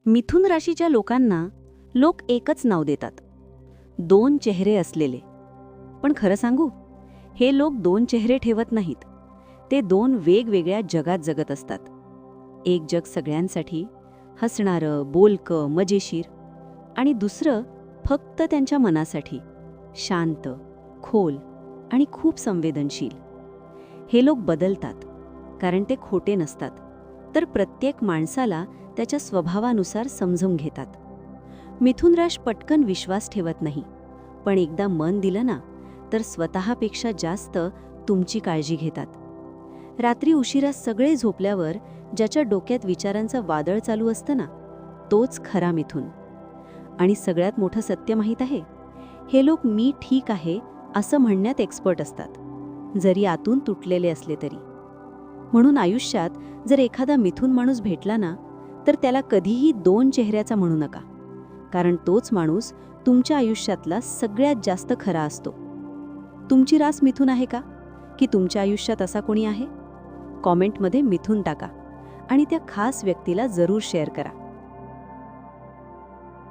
मिथुन राशीच्या लोकांना लोक एकच नाव देतात, दोन चेहरे असलेले. पण खरं सांगू, हे लोक दोन चेहरे ठेवत नाहीत. ते दोन वेगवेगळ्या जगात जगत असतात. एक जग सगळ्यांसाठी, हसणारं, बोलकं, मजेशीर. आणि दुसरं फक्त त्यांच्या मनासाठी, शांत, खोल आणि खूप संवेदनशील. हे लोक बदलतात, कारण ते खोटे नसतात, तर प्रत्येक माणसाला त्याच्या स्वभावानुसार समजून घेतात. मिथुन राश पटकन विश्वास ठेवत नाही, पण एकदा मन दिलं ना, तर स्वतःपेक्षा जास्त तुमची काळजी घेतात. रात्री उशिरा सगळे झोपल्यावर ज्याच्या डोक्यात विचारांचं वादळ चालू असतं ना, तोच खरा मिथुन. आणि सगळ्यात मोठं सत्य माहीत आहे, हे लोक मी ठीक आहे असं म्हणण्यात एक्सपर्ट असतात, जरी आतून तुटलेले असले तरी. म्हणून आयुष्यात जर एखादा मिथुन माणूस भेटला ना, तर त्याला कधीही दोन चेहऱ्याचा म्हणू नका, कारण तोच माणूस तुमच्या आयुष्यातला सगळ्यात जास्त खरा असतो. तुमची रास मिथुन आहे का? की तुमच्या आयुष्यात असा कोणी आहे? कॉमेंटमध्ये मिथुन टाका आणि त्या खास व्यक्तीला जरूर शेअर करा.